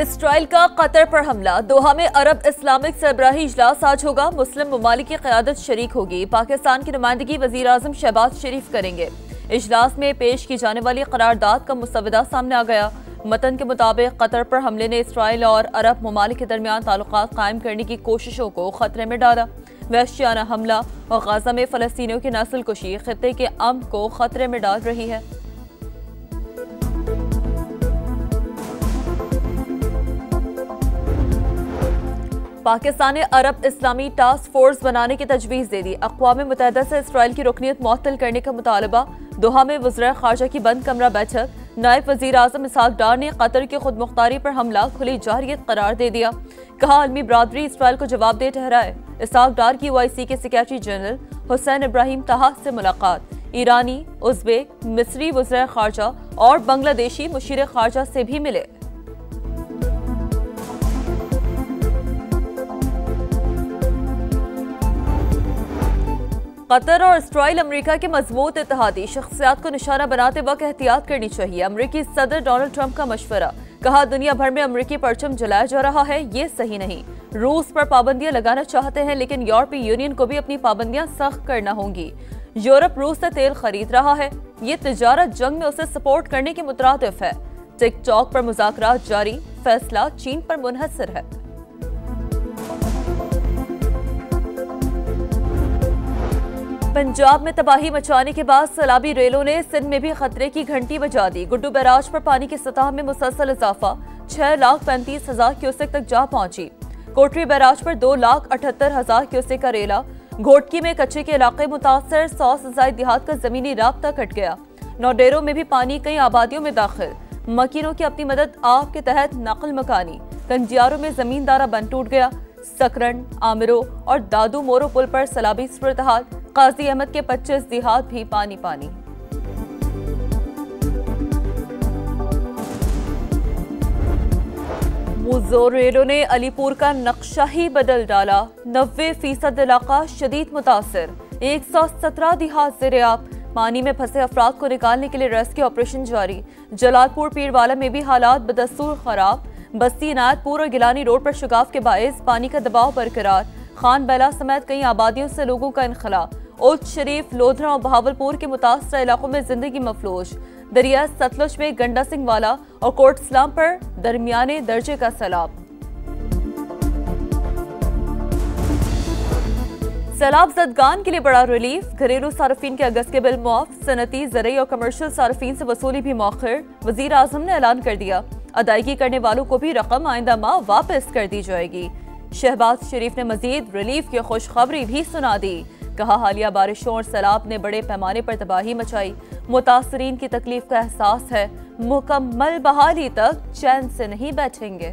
Israel का Qatar पर हमला। दोहा में अरब इस्लामिक सरबराही इजलास आज होगा। मुस्लिम ममालिक की क़यादत शरीक होगी। पाकिस्तान की नुमाइंदगी वज़ीर आज़म शहबाज शरीफ करेंगे। इजलास में पेश की जाने वाली करारदाद का मुसवदा सामने आ गया। मतन के मुताबिक कतर पर हमले ने इसराइल और अरब ममालिक के दरमियान ताल्लुकात कायम करने की कोशिशों को खतरे में डाला। वहशियाना हमला और गाजा में फ़लस्तीनियों की नस्ल कुशी खित्ते के अमन को खतरे में डाल रही है। पाकिस्तान ने अरब इस्लामी टास्क फोर्स बनाने की तजवीज़ दे दी। अक़वाम मुत्तहिदा से इसराइल की रुकनीत मुअत्तल करने का मुतालबा। दोहा में वज़ीर ख़ारजा की बंद कमरा बैठक। नायब वज़ीर आज़म इसहाक डार ने कतर की खुद मुख्तारी पर हमला खुली जारहियत करार दे दिया। कहा आलमी बरादरी इसराइल को जवाबदेह ठहराए। इसहाक डार की OIC के सेक्रेटरी जनरल हुसैन इब्राहिम ताहा से मुलाकात। ईरानी, उज़्बेक, मिस्री वज़ीर ख़ारजा और बांग्लादेशी मुशीर ख़ारजा से भी मिले। कतर और इसराइल अमेरिका के मजबूत इत्तेहादी। शख्सियात को निशाना बनाते वक्त एहतियात करनी चाहिए। अमेरिकी सदर डोनाल्ड ट्रंप का मशवरा। कहा दुनिया भर में अमेरिकी परचम जलाया जा रहा है, ये सही नहीं। रूस पर पाबंदियां लगाना चाहते हैं, लेकिन यूरोपीय यूनियन को भी अपनी पाबंदियां सख्त करना होंगी। यूरोप रूस से तेल खरीद रहा है, ये तिजारत जंग में उसे सपोर्ट करने के मुतरादिफ है। टिकटॉक पर मुज़ाकरात जारी। फैसला चीन पर मुनहसर है। पंजाब में तबाही मचाने के बाद सैलाबी रेलों ने सिंध में भी खतरे की घंटी बजा दी। गुड्डू बैराज पर पानी की सतह में मुसलसल इजाफा। 6,35,000 क्यूसेक तक जा पहुंची। कोटरी बैराज पर 2,78,000 क्यूसेक का रेला। घोटकी में कच्चे के इलाके मुतासर। 100 से ज्यादा देहात का जमीनी राब्ता कट गया। नौडेरों में भी पानी कई आबादियों में दाखिल। मकीनों की अपनी मदद आप के तहत नकल मकानी। कंजियारों में जमींदारा बंद टूट गया। सकरन, आमिरो और दादू मोरो पुल पर सैलाबी सूरत-ए-हाल। काजी अहमद के 25 देहात भी पानी पानी। मुज़ो रेलों ने अलीपुर का नक्शा ही बदल डाला। 90% इलाका शदीद मुतासर। 117 देहात ज़ेर-ए-आब। पानी में फंसे अफराद को निकालने के लिए रेस्क्यू ऑपरेशन जारी। जलालपुर पीरवाला में भी हालात बदस्तूर खराब। बस्ती इनायतपुर और गिलानी रोड पर शुगाफ के बायस पानी का दबाव बरकरार। खान बेला समेत कई आबादियों से लोगों का इनखला। उच्च शरीफ, लोधरा और बहावलपुर के मुतासर इलाकों में जिंदगी मफलूज। दरिया सतलुज में गंडा सिंह वाला और कोट इस्लाम पर दरमियाने दर्जे का सैलाब। सैलाब ज़दगान के लिए बड़ा रिलीफ। घरेलू सार्फिन के अगस्त के बिल मुआफ। सनती, ज़रई और कमर्शियल सार्फिन से वसूली भी मौखर। वज़ीर आज़म ने ऐलान कर दिया अदायगी करने वालों को भी रकम आइंदा माह वापस कर दी जाएगी। शहबाज शरीफ ने मजीद रिलीफ की खुशखबरी भी सुना दी। कहा हालिया बारिशों और सैलाब ने बड़े पैमाने पर तबाही मचाई। मुतासरीन की तकलीफ का एहसास है। मुकम्मल बहाली तक चैन से नहीं बैठेंगे।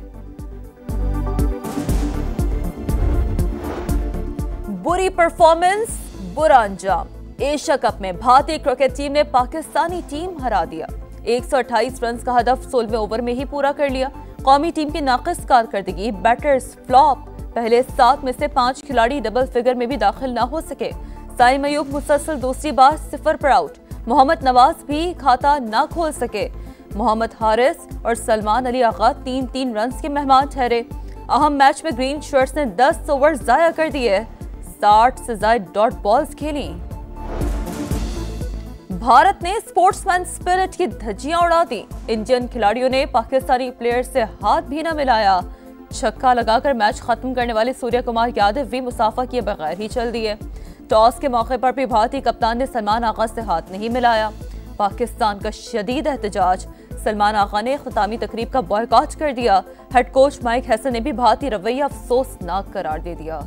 बुरी परफॉर्मेंस, बुरा अंजाम। एशिया कप में भारतीय क्रिकेट टीम ने पाकिस्तानी टीम हरा दिया। 128 रन का हदफ 16वें ओवर में ही पूरा कर लिया। कौमी टीम की नाकिस कारकर्दगी। Batters flop. पहले 7 में से 5 खिलाड़ी डबल फिगर में भी दाखिल ना हो सके। साइम अयूब मुसलसल दूसरी बार 0 पर आउट। मोहम्मद नवाज भी खाता ना खोल सके। मोहम्मद हारिस और सलमान अली आगा 3-3 रन के मेहमान ठहरे। अहम मैच में ग्रीन शर्ट्स ने 10 ओवर जाया कर दिए। 60 से ज्यादा डॉट बॉल्स खेली। भारत ने स्पोर्ट्समैन स्पिरिट की धज्जियां उड़ा दी। इंडियन खिलाड़ियों ने पाकिस्तानी प्लेयर से हाथ भी न मिलाया। छक्का लगाकर मैच खत्म करने वाले सूर्य कुमार यादव भी मुसाफा किए बगैर ही चल दिए। टॉस के मौके पर भी भारतीय कप्तान ने सलमान आगा से हाथ नहीं मिलाया। पाकिस्तान का शदीद एहतजाज। सलमान आगा ने इख्तितामी तकरीब का बॉयकॉट कर दिया। हेड कोच माइक हैसन ने भी भारतीय रवैया अफसोसनाक करार दे दिया।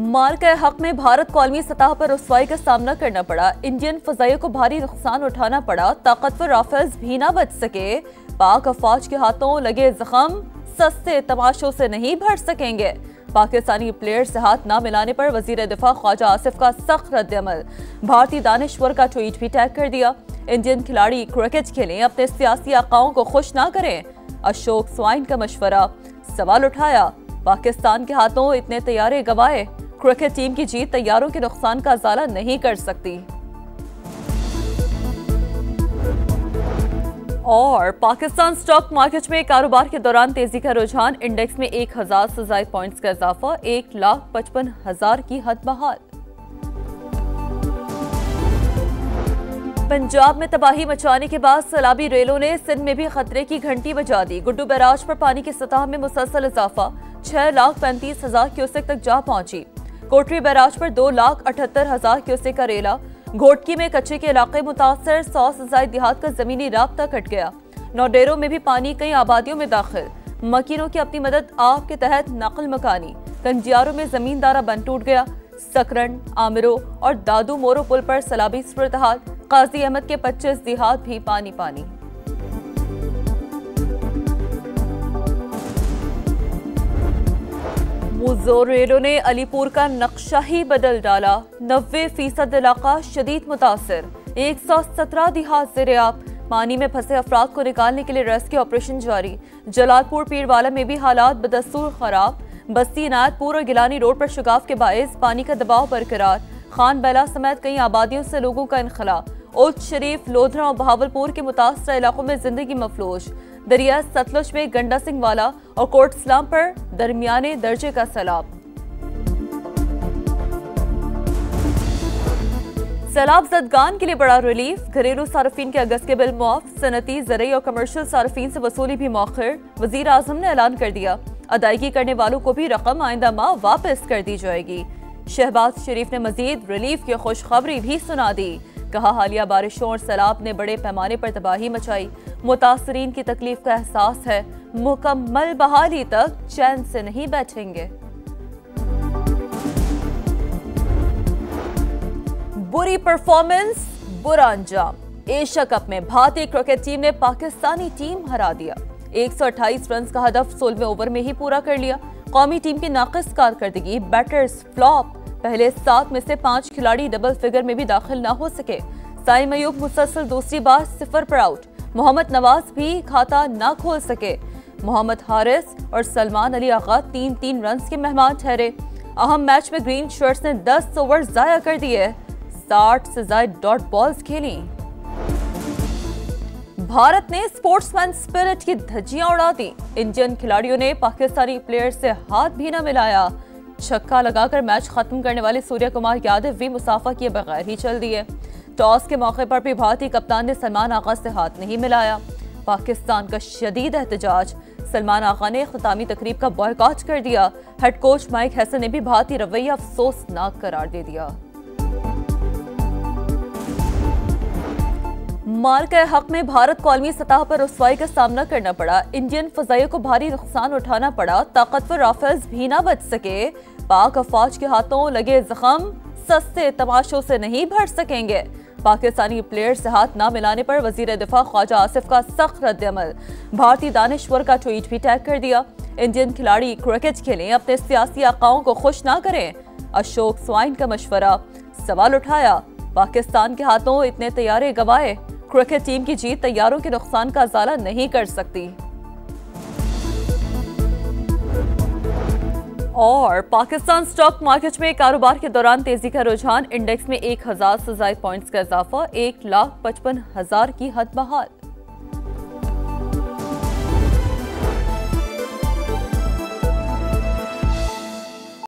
माल के हक में भारत को आलमी सतह पर रुसवाई का सामना करना पड़ा। इंडियन फजाइयों को भारी नुकसान उठाना पड़ा। ताकतवर राफेल्स भी ना बच सके। पाक अफवाज के हाथों लगे जख्म सस्ते तमाशों से नहीं भर सकेंगे। पाकिस्तानी प्लेयर से हाथ ना मिलाने पर वजीर दिफा ख्वाजा आसिफ का सख्त रद्द-ए-अमल। भारतीय दानिश्वर का ट्वीट भी टैग कर दिया। इंडियन खिलाड़ी क्रिकेट खेलें, अपने सियासी आकाओं को खुश ना करें। अशोक स्वाइन का मशवरा। सवाल उठाया पाकिस्तान के हाथों इतने तैयारे गवाए। क्रिकेट टीम की जीत तैयारों के नुकसान का इजाला नहीं कर सकती। और पाकिस्तान स्टॉक मार्केट में कारोबार के दौरान तेजी का रुझान, इंडेक्स में 1000 से ज्यादा पॉइंट्स का इजाफा, 1,55,000 की हद बहाल। पंजाब में तबाही मचाने के बाद सैलाबी रेलों ने सिंध में भी खतरे की घंटी बजा दी। गुड्डू बैराज पर पानी की सतह में मुसलसल इजाफा, 6,35,000 क्यूसेक तक जा पहुंची। कोटरी बैराज पर 2,78,000 क्यूसेक का रेला। घोटकी में कच्चे के इलाके मुतासर, 100 से ज्यादा देहात का जमीनी राब्ता कट गया। नौडेरों में भी पानी कई आबादियों में दाखिल। मकीनों की अपनी मदद आप के तहत नकल मकानी। कंजियारों में जमींदारा बंद टूट गया। सकरन, आमिरो और दादू मोरो पुल पर सैलाबी सूरत-ए-हाल। काजी अहमद के 25 देहात भी पानी पानी। मुज़ोर रेलों ने अलीपुर का नक्शा ही बदल डाला। 90% इलाका शदीद मुतासर, 117 देहात ज़ेर-ए-आब। पानी में फंसे अफराद को निकालने के लिए रेस्क्यू ऑपरेशन जारी। जलालपुर पीरवाला में भी हालात बदस्तूर खराब। बस्ती इनायतपुर और गिलानी रोड पर शिगाफ के बायस पानी का दबाव बरकरार। खान बेला समेत कई आबादियों से लोगों का इनखला। उच्च शरीफ, लोधरा और बहावलपुर के मुतासर इलाकों में जिंदगी मफलूज। दरिया सतलुज में गंडा सिंह वाला और कोट इस्लाम पर दरमियाने दर्जे का सैलाब। सैलाब ज़दगान के लिए बड़ा रिलीफ। घरेलू सार्फिन के अगस्त के बिल मुआफ। सनती, ज़रई और कमर्शियल सार्फिन से वसूली भी मौखर। वज़ीर आज़म ने ऐलान कर दिया, अदायगी करने वालों को भी रकम आइंदा माह वापस कर दी जाएगी। शहबाज शरीफ ने मजीद रिलीफ की खुशखबरी भी सुना दी। कहा, हालिया बारिशों और सैलाब ने बड़े पैमाने पर तबाही मचाई। मुतासरीन की तकलीफ का एहसास है। मुकम्मल बहाली तक चैन से नहीं बैठेंगे। बुरी परफॉर्मेंस, बुरा अंजाम। एशिया कप में भारतीय क्रिकेट टीम ने पाकिस्तानी टीम हरा दिया। 128 रन का हदफ 16वें ओवर में ही पूरा कर लिया। कौमी टीम की नाकिस कारकर्दगी, बैटर्स फ्लॉप। पहले 7 में से 5 खिलाड़ी डबल फिगर में भी दाखिल ना हो सके। साइम अयूब मुसलसल दूसरी बार 0 पर आउट। मोहम्मद नवाज भी खाता ना खोल सके। मोहम्मद हारिस और सलमान अली आगा 3-3 रन के मेहमान ठहरे। अहम मैच में ग्रीन शर्ट्स ने 10 ओवर जाया कर दिए। 60 से ज्यादा डॉट बॉल्स खेली। भारत ने स्पोर्ट्समैन स्पिरिट की धज्जियां उड़ा दी। इंडियन खिलाड़ियों ने पाकिस्तानी प्लेयर से हाथ भी न मिलाया। छक्का लगाकर मैच खत्म करने वाले सूर्य कुमार यादव भी मुसाफा किए बगैर ही चल दिए। टॉस के मौके पर भी भारतीय कप्तान ने सलमान आगा से हाथ नहीं मिलाया। पाकिस्तान का शदीद एहतजाज। सलमान आगा ने इख्तितामी तकरीब का बॉयकॉट कर दिया। हेड कोच माइक हैसन ने भी भारतीय रवैया अफसोसनाक करार दे दिया। माल के हक में भारत को आलमी सतह पर रुसवाई का सामना करना पड़ा। इंडियन फजाइयों को भारी नुकसान उठाना पड़ा। ताकतवर राफेल्स भी ना बच सके। पाक अफवाज के हाथों लगे जख्म सस्ते तमाशों से नहीं भर सकेंगे। पाकिस्तानी प्लेयर से हाथ ना मिलाने पर वजीर दिफा ख्वाजा आसिफ का सख्त रद्द-ए-अमल। भारतीय दानिश्वर का ट्वीट भी टैग कर दिया। इंडियन खिलाड़ी क्रिकेट खेलें, अपने सियासी आकाओं को खुश ना करें। अशोक स्वाइन का मशवरा। सवाल उठाया, पाकिस्तान के हाथों इतने तैयारे गवाए। क्रिकेट टीम की जीत तैयारों के नुकसान का इजाला नहीं कर सकती। और पाकिस्तान स्टॉक मार्केट में कारोबार के दौरान तेजी का रुझान, इंडेक्स में 1000 से ज्यादा पॉइंट्स का इजाफा, 1,55,000 की हद बहाल।